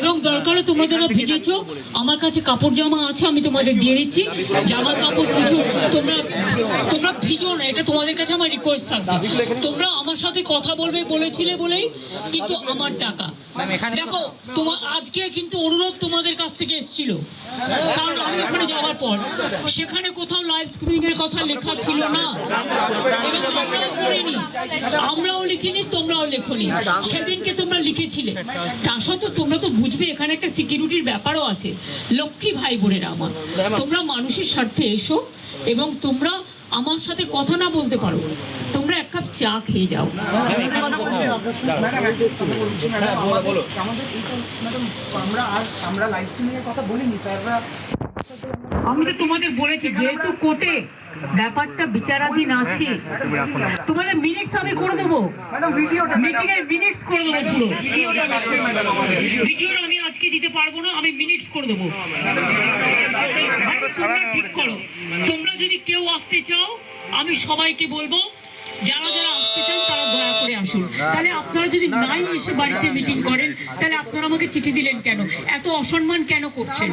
এবং দরকারে তোমরা যারা ভিজেছো আমার কাছে কাপড় জামা আছে, আমি তোমাদের দিয়ে দিচ্ছি জামা কাপড় কিছু। তোমরা ভিজো না, এটা তোমাদের কাছে আমার রিকোয়েস্ট থাকবে। তোমরা আমার সাথে কথা বলবে বলেছিলে বলেই কিন্তু আমার টাকা দেখো তোমার আজকে কিন্তু অনুরোধ তোমাদের কাছ থেকে এসেছিল, কারণ আমি ওখানে যাওয়ার পর সেখানে কোথাও লাইভ স্ট্রিমিং এর কথা লেখা ছিল না, আমরাও লিখিনি, তোমরাও লেখনি। সেদিনকে তোমরা লিখেছিলে, তা সত্ত্বেও তোমরা তো বুঝবে এখানে একটা সিকিউরিটির ব্যাপারও আছে। লক্ষ্মী ভাই বোনেরা আমার, তোমরা মানুষের স্বার্থে এসো এবং তোমরা আমার সাথে কথা না বলতে পারো, তোমরা এক কাপ চা খেয়ে যাও। আমি তো তোমাদের বলেছি যেহেতু কোর্টে ব্যাপারটা বিচারাধীন আছে, তোমাদের মিনিটস আমি করে দেবো, মিটিং এর মিনিটস করে দেবো, পুরো ভিডিওটা আমি আজকে দিতে পারবো না, আমি মিনিটস করে দেবো। তোমরা ঠিক করো, তোমরা যদি কেউ আসতে চাও আমি সবাইকে বলবো যারা যারা আসতে চান তারা দয়া করে আসুন। তাহলে আপনারা যদি নাই এসে বাড়িতে মিটিং করেন তাহলে আপনারা আমাকে চিঠি দিলেন কেন? এত অসম্মান কেন করছেন?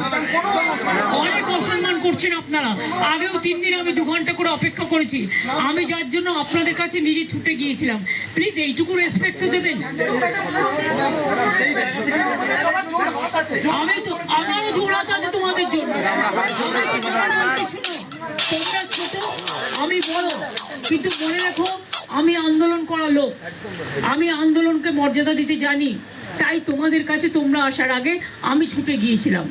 অনেক অসম্মান করছেন আপনারা। আগেও 3 দিন আমি 2 ঘন্টা করে অপেক্ষা করেছি, আমি যার জন্য আপনাদের কাছে নিজে ছুটে গিয়েছিলাম। প্লিজ এইটুকু রেসপেক্ট তো দেবেন। আমি তো আমারও জোড়াত আছে তোমাদের জন্য। তোমরা ছোট আমি বড়, কিন্তু মনে রাখো আমি আন্দোলন করা লোক, আমি আন্দোলনকে মর্যাদা দিতে জানি, তাই তোমাদের কাছে তোমরা আসার আগে আমি ছুটে গিয়েছিলাম।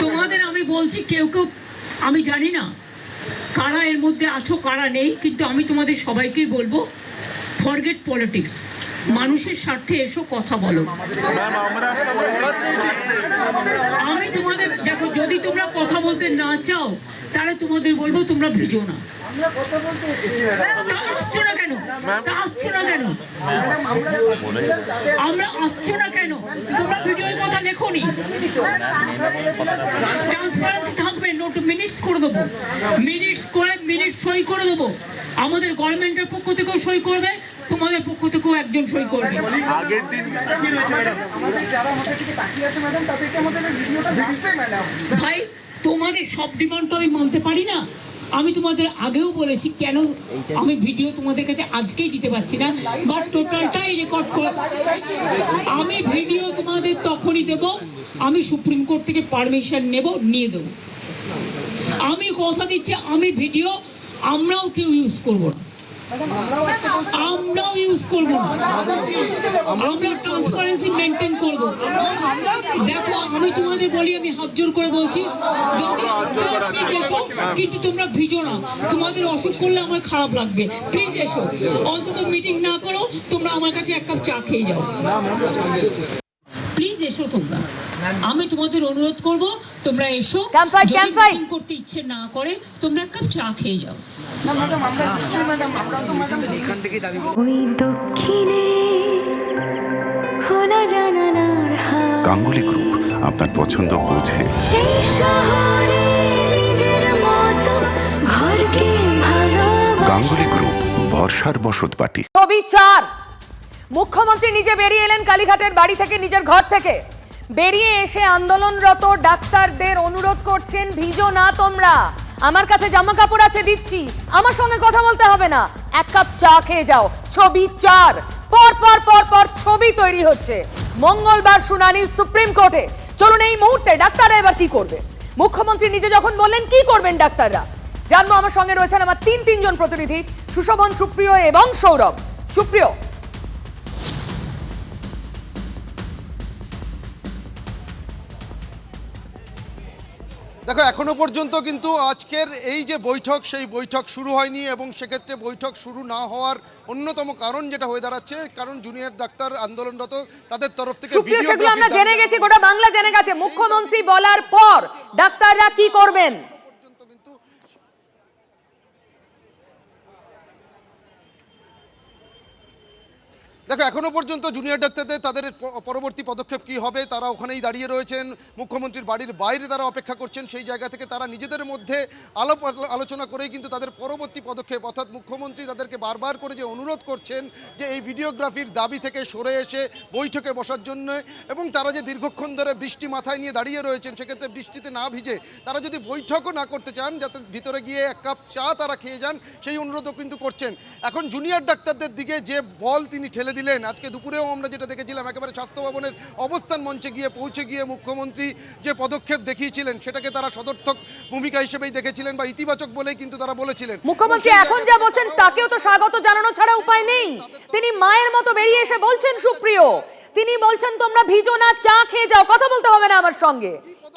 তোমাদের আমি বলছি কেউ কেউ আমি জানি না কারা এর মধ্যে আছো কারা নেই, কিন্তু আমি তোমাদের সবাইকেই বলবো ফরগেট পলিটিক্স, মানুষের স্বার্থে এসো কথা বলো। আমি তোমাদের দেখো, যদি তোমরা কথা বলতে না চাও তাহলে তোমাদের বলবো তোমরা ভিজো না। আসছো না কেন? আসছো না কেন? আমরা আসছো না কেন? তোমরা ভিডিওর কথা লেখোনি। ট্রান্সপারেন্সি থাকবে, নোট মিনিটস করে দেবো, মিনিটস করে মিনিট সই করে দেবো। আমাদের গভর্নমেন্টের পক্ষ থেকেও সই করবে, তোমাদের পক্ষ থেকেও একজন সই করবে। ভাই তোমাদের সব ডিমান্ড তো আমি মানতে পারি না। আমি তোমাদের আগেও বলেছি কেন আমি ভিডিও তোমাদের কাছে আজকেই দিতে পারছি না, বাট টোটালটাই রেকর্ড করে আমি ভিডিও তোমাদের তখনই দেব আমি সুপ্রিম কোর্ট থেকে পারমিশন নিয়ে দেবো। আমি কথা দিচ্ছি আমি ভিডিও আমরাও কেউ ইউজ করবো না, আমরাও ইউজ করবো না, আমরা ট্রান্সপারেন্সি মেনটেন করবো। দেখো আমি তোমাদের বলি, আমি হাত জোর করে বলছি যদি এসো, কিন্তু তোমরা ভিজো না। তোমাদের অসুখ করলে আমার খারাপ লাগবে, প্লিজ এসো। অন্তত মিটিং না করো, তোমরা আমার কাছে 1 কাপ চা খেয়ে যাও, প্লিজ এসো। তোমরা আমি তোমাদের অনুরোধ করব তোমরা এসো। মিটিং করতে ইচ্ছে না করে তোমরা 1 কাপ চা খেয়ে যাও। গাঙ্গুলি গ্রুপ আপনার পছন্দ বোঝে। গাঙ্গুলি গ্রুপ, ভরসার বসতবাটি। ছবি 4, মুখ্যমন্ত্রী নিজে বেরিয়ে এলেন কালীঘাটের বাড়ি থেকে, নিজের ঘর থেকে বেরিয়ে এসে আন্দোলনরত ডাক্তারদের অনুরোধ করছেন ভিজো না তোমরা, আমার কাছে জামা কাপড় আছে দিচ্ছি, আমার সঙ্গে কথা বলতে হবে না, 1 কাপ চা খেয়ে যাও। ছবি 4, পর পর পর পর ছবি তৈরি হচ্ছে। মঙ্গলবার শুনানি সুপ্রিম কোর্টে। চলুন এই মুহূর্তে ডাক্তাররা এবার কি করবে, মুখ্যমন্ত্রী নিজে যখন বললেন কি করবেন ডাক্তাররা জানবো। আমার সঙ্গে রয়েছেন আমার তিনজন প্রতিনিধি, সুশোভন, সুপ্রিয় এবং সৌরভ। সুপ্রিয়, দেখো এখনো পর্যন্ত কিন্তু আজকের এই যে বৈঠক, সেই বৈঠক শুরু হয়নি এবং সেক্ষেত্রে বৈঠক শুরু না হওয়ার অন্যতম কারণ যেটা হয়ে দাঁড়াচ্ছে, কারণ জুনিয়র ডাক্তার আন্দোলনরত তাদের তরফ থেকে সেগুলো আমরা জেনে গেছি, গোটা বাংলা জেনে গেছে। মুখ্যমন্ত্রী বলার পর ডাক্তাররা কি করবেন? দেখো এখনো পর্যন্ত জুনিয়র ডাক্তারদের তাদের পরবর্তী পদক্ষেপ কি হবে তারা ওখানেই দাঁড়িয়ে রয়েছেন, মুখ্যমন্ত্রীর বাড়ির বাইরে তারা অপেক্ষা করছেন। সেই জায়গা থেকে তারা নিজেদের মধ্যে আলোচনা করেই কিন্তু তাদের পরবর্তী পদক্ষেপ, অর্থাৎ মুখ্যমন্ত্রী তাদেরকে বারবার করে যে অনুরোধ করছেন যে এই ভিডিওগ্রাফির দাবি থেকে সরে এসে বৈঠকে বসার জন্য, এবং তারা যে দীর্ঘক্ষণ ধরে বৃষ্টি মাথায় নিয়ে দাঁড়িয়ে রয়েছেন, সেক্ষেত্রে বৃষ্টিতে না ভিজে তারা যদি বৈঠকও না করতে চান, যাতে ভিতরে গিয়ে এক কাপ চা তারা খেয়ে যান, সেই অনুরোধও কিন্তু করছেন। এখন জুনিয়র ডাক্তারদের দিকে যে বল তিনি ঠেলে দিলেন, আজকে দুপুরেও আমরা যেটা দেখেছিলাম, একেবারে স্বাস্থ্য ভবনের অবস্থান মঞ্চে গিয়ে পৌঁছে গিয়ে মুখ্যমন্ত্রী যে পদক্ষেপ দেখিয়েছিলেন সেটাকে তারা সদর্থক ভূমিকা হিসেবেই দেখেছিলেন বা ইতিবাচক বলেই কিন্তু তারা বলেছিলেন। মুখ্যমন্ত্রী এখন যা বলছেন তাকেও তো স্বাগত জানানো ছাড়া উপায় নেই। তিনি মায়ের মতো বেরিয়ে এসে বলছেন, সুপ্রিয়, তিনি বলছেন তোমরা ভিজো না, চা খেয়ে যাও, কথা বলতে হবে না আমার সঙ্গে।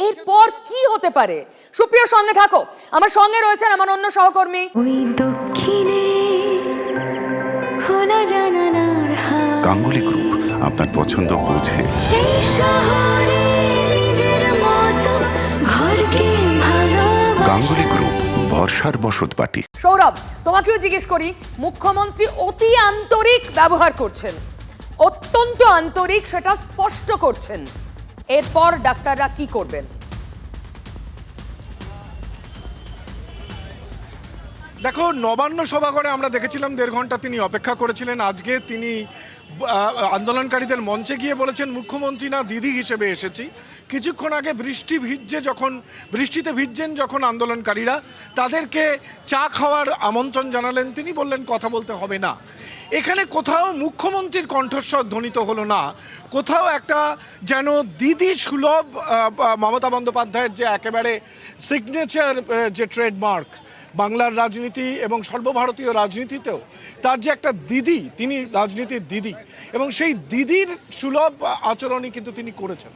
এরপর কি হতে পারে? সুপ্রিয় সঙ্গে থাকো, আমার সঙ্গে রয়েছেন আমার অন্য সহকর্মী। ওই দক্ষিণে খোলা জানালার হাওয়া, গাঙ্গুলি গ্রুপ, আপনার পছন্দ বোঝে। এই শহরে নিজের মতো ঘরকে ভালোবাসা। গাঙ্গুলি গ্রুপ, বর্ষার বসতবাটি। সৌরভ, তোমাকেও জিজ্ঞেস করি, মুখ্যমন্ত্রী অতি আন্তরিক ব্যবহার করছেন, অত্যন্ত আন্তরিক, সেটা স্পষ্ট করছেন। এরপর ডাক্তাররা কি করবেন? দেখো, নবান্ন সভাঘরে আমরা দেখেছিলাম 1.5 ঘন্টা তিনি অপেক্ষা করেছিলেন। আজকে তিনি আন্দোলনকারীদের মঞ্চে গিয়ে বলেছেন মুখ্যমন্ত্রী না, দিদি হিসেবে এসেছি। কিছুক্ষণ আগে বৃষ্টিতে ভিজছেন যখন আন্দোলনকারীরা, তাদেরকে চা খাওয়ার আমন্ত্রণ জানালেন, তিনি বললেন কথা বলতে হবে না। এখানে কোথাও মুখ্যমন্ত্রীর কণ্ঠস্বর ধ্বনিত হলো না, কোথাও একটা যেন দিদি সুলভ মমতা বন্দ্যোপাধ্যায়ের যে একেবারে সিগনেচার যে ট্রেডমার্ক বাংলার রাজনীতি এবং সর্বভারতীয় রাজনীতিতেও, তার যে একটা দিদি, তিনি রাজনীতির দিদি, এবং সেই দিদির সুলভ আচরণই কিন্তু তিনি করেছেন।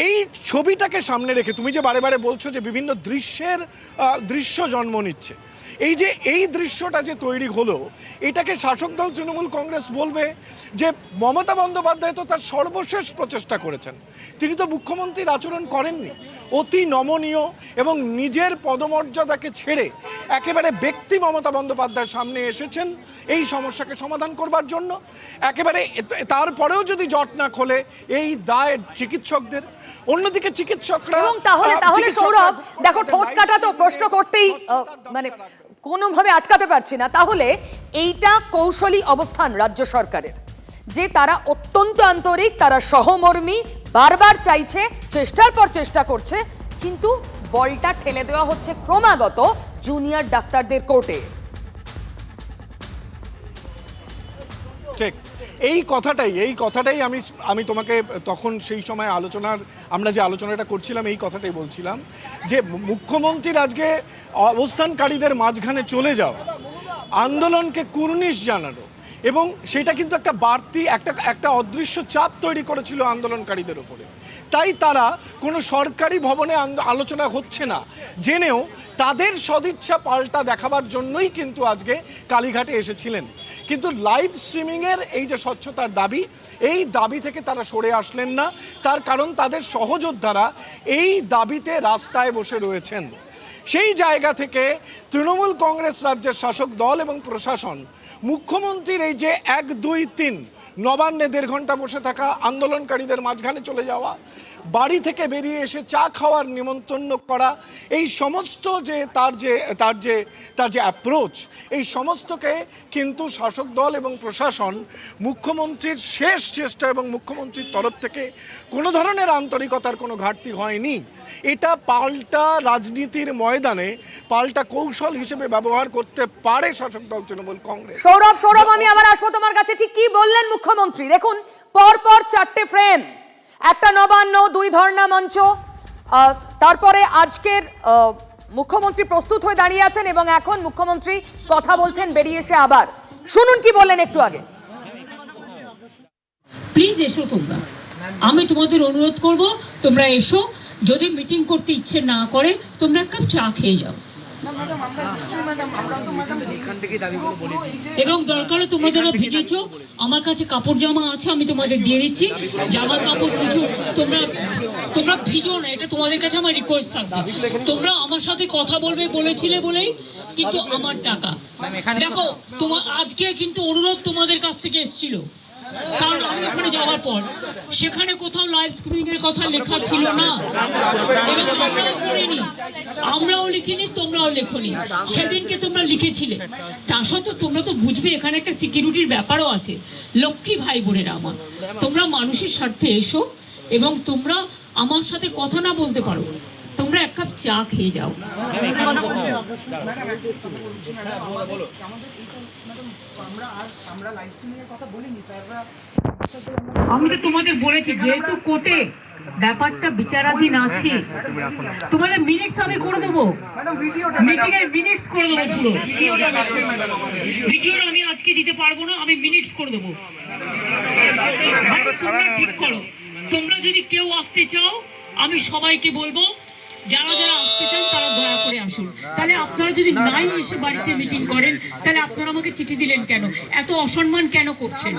এই ছবিটাকে সামনে রেখে তুমি যে বারে বারে বলছো যে বিভিন্ন দৃশ্য জন্ম নিচ্ছে, এই দৃশ্যটা যে তৈরি হলো, এটাকে শাসক দল তৃণমূল কংগ্রেস বলবে যে মমতা বন্দ্যোপাধ্যায় তো তার সর্বশেষ প্রচেষ্টা করেছেন, তিনি তো মুখ্যমন্ত্রীর আচরণ করেননি। অতি নমনীয় এবং নিজের পদমর্যাদাকে ছেড়ে একেবারে ব্যক্তি মমতা বন্দ্যোপাধ্যায়ের সামনে এসেছেন এই সমস্যাকে সমাধান করবার জন্য। একেবারে তারপরেও যদি জট না খোলে, এই দায় চিকিৎসকদের। অন্যদিকে চিকিৎসকরা, এবং তাহলে সৌরভ দেখো, ঠোঁট কাটা তো প্রশ্ন করতেই মানে কোনোভাবে আটকাতে পারছি না। তাহলে এইটা কৌশলী অবস্থান রাজ্য সরকারের, যে তারা অত্যন্ত আন্তরিক, তারা সহমর্মী, বারবার চাইছে, চেষ্টার পর চেষ্টা করছে, কিন্তু বলটা ঠেলে দেওয়া হচ্ছে ক্রমাগত জুনিয়র ডাক্তারদের কোর্টে। ঠিক এই কথাটাই আমি তোমাকে তখন সেই সময় আমরা যে আলোচনাটা করছিলাম, এই কথাটাই বলছিলাম যে মুখ্যমন্ত্রীর আজকে অবস্থানকারীদের মাঝখানে চলে যাওয়া, আন্দোলনকে কুর্নিশ জানানো, এবং সেটা কিন্তু একটা বাড়তি একটা অদৃশ্য চাপ তৈরি করেছিল আন্দোলনকারীদের উপরে। তাই তারা কোনো সরকারি ভবনে আলোচনা হচ্ছে না জেনেও তাদের সদিচ্ছা পাল্টা দেখাবার জন্যই কিন্তু আজকে কালীঘাটে এসেছিলেন। কিন্তু লাইভ স্ট্রিমিংয়ের এই যে স্বচ্ছতার দাবি, এই দাবি থেকে তারা সরে আসলেন না। তার কারণ তাদের সহযোদ্ধারা এই দাবিতে রাস্তায় বসে রয়েছেন। সেই জায়গা থেকে তৃণমূল কংগ্রেস রাজ্যের শাসক দল এবং প্রশাসন মুখ্যমন্ত্রীর এই যে 1, 2, 3 নবান্নে 1.5 ঘন্টা বসে থাকা, আন্দোলনকারীদের মাঝখানে চলে যাওয়া, বাড়ি থেকে বেরিয়ে এসে চা খাওয়ার নিমন্ত্রণ করা, এই সমস্ত যে তার যে অ্যাপ্রোচ, এই সমস্তকে কিন্তু শাসক দল এবং প্রশাসন মুখ্যমন্ত্রীর শেষ চেষ্টা এবং মুখ্যমন্ত্রীর তরফ থেকে কোনো ধরনের আন্তরিকতার কোনো ঘাটতি হয়নি। এটা পাল্টা রাজনীতির ময়দানে পাল্টা কৌশল হিসেবে ব্যবহার করতে পারে শাসক দল তৃণমূল কংগ্রেস। সৌরভ, আমি আবার আসবো তোমার কাছে। ঠিক কি বললেন মুখ্যমন্ত্রী? দেখুন, পরপর 4টে ফ্রেম, একটা নবান্ন, 2 ধর্ণা মঞ্চ, তারপরে আজকের মুখ্যমন্ত্রী প্রস্তুত হয়ে দাঁড়িয়ে আছেন, এবং এখন মুখ্যমন্ত্রী কথা বলছেন বেরিয়ে এসে। আবার শুনুন কি বললেন একটু আগে। প্লিজ এসো তোমরা, আমি তোমাদের অনুরোধ করব, তোমরা এসো। যদি মিটিং করতে ইচ্ছে না করে, তোমরা এক কাপ চা খেয়ে যাও, এবং দরকার তোমরা যারা ভিজেছো, আমার কাছে কাপড় জামা আছে, আমি তোমাদের দিয়ে দিচ্ছি। জামা কাপড় কিছু তোমরা ভিজো না, এটা তোমাদের কাছে আমার রিকোয়েস্ট থাকবে। তোমরা আমার সাথে কথা বলবে বলেছিলে বলেই কিন্তু আমার টাকা। দেখো, আজকে কিন্তু অনুরোধ তোমাদের কাছ থেকে এসেছিল, কারণ আমি ওখানে যাওয়ার পর সেখানে কোথাও লাইভ স্ক্রিনিং এর কথা লেখা ছিল না, এবং আমরাও করিনি, আমরাও লিখিনি, তোমরাও লেখনি। সেদিনকে তোমরা লিখেছিলে, তা সত্ত্বেও তোমরা তো বুঝবে এখানে একটা সিকিউরিটির ব্যাপারও আছে। লক্ষ্মী ভাই বোনেরা আমার, তোমরা মানুষের স্বার্থে এসো, এবং তোমরা আমার সাথে কথা না বলতে পারো, তোমরা এক কাপ চা খেয়ে যাও। আমি তো তোমাদের বলেছি, যেহেতু কোর্টে ব্যাপারটা বিচারাধীন আছে, তোমাদের মিনিটস আমি করে দেবো, মিটিং এর মিনিটস করে দেবো, পুরো ভিডিওটা আমি আজকে দিতে পারবো না, আমি মিনিটস করে দেবো। ভাই, তোমরা ঠিক করো, তোমরা যদি কেউ আসতে চাও আমি সবাইকে বলবো যারা যারা আসতে চান তারা দয়া করে আসুন। তাহলে আপনারা যদি নাই এসে বাড়িতে মিটিং করেন, তাহলে আপনারা আমাকে চিঠি দিলেন কেন? এত অসম্মান কেন করছেন?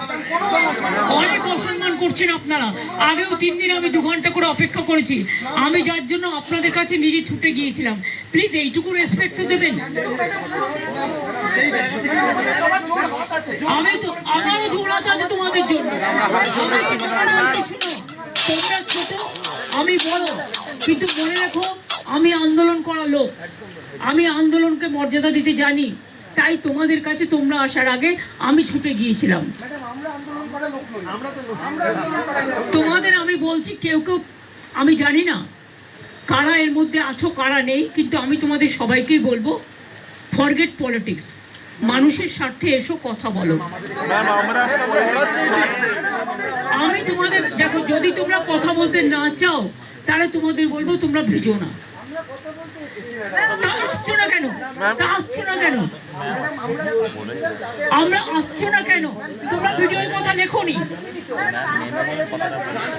অনেক অসম্মান করছেন আপনারা। আগেও 3 দিন আমি 2 ঘন্টা করে অপেক্ষা করেছি, আমি যার জন্য আপনাদের কাছে নিজে ছুটে গিয়েছিলাম। প্লিজ এইটুকু রেসপেক্ট তো দেবেন। আমি তো, আমারও জোড়াত আছে তোমাদের জন্য। তোমরা ছোট, আমি বড়, কিন্তু মনে রাখো আমি আন্দোলন করা লোক, আমি আন্দোলনকে মর্যাদা দিতে জানি। তাই তোমাদের কাছে তোমরা আসার আগে আমি ছুটে গিয়েছিলাম। তোমাদের আমি বলছি, কেউ কেউ আমি জানি না কারা এর মধ্যে আছো কারা নেই, কিন্তু আমি তোমাদের সবাইকেই বলবো, ফরগেট পলিটিক্স, মানুষের স্বার্থে এসো, কথা বলো। আমি তোমাদের দেখো, যদি তোমরা কথা বলতে না চাও তাহলে তোমাদের বলবো তোমরা ভেজো না। তা আসছো না কেন? আমরা আসছো না কেন? তোমরা ভিডিওর কথা লেখোনি।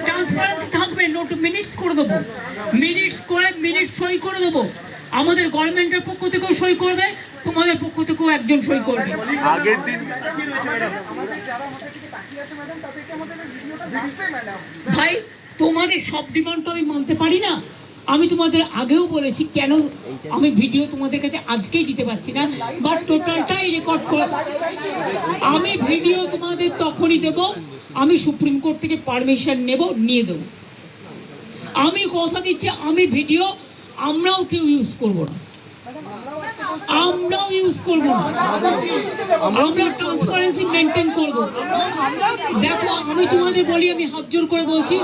ট্রান্সপারেন্সি থাকবে, নোট মিনিটস করে দেবো, মিনিটস করে মিনিট সই করে দেবো। আমাদের গভর্নমেন্টের পক্ষ থেকেও সই করবে, তোমাদের পক্ষ থেকেও একজন সই করবে। আগের দিন ভাই, তোমাদের সব ডিমান্ড তো আমি মানতে পারি না। আমি তোমাদের আগেও বলেছি কেন আমি ভিডিও তোমাদের কাছে আজকেই দিতে পারছি না, বাট টোটালটাই রেকর্ড করে আমি ভিডিও তোমাদের তখনই দেব, আমি সুপ্রিম কোর্ট থেকে পারমিশন নিয়ে দেবো। আমি কথা দিচ্ছি, আমি ভিডিও আমরাও কেউ ইউজ করবো না, আমরাও ইউজ করবো না, আমরা ট্রান্সপারেন্সি মেনটেন করবো। দেখো, আমি তোমাদের বলি, আমি হাত জোর করে বলছি,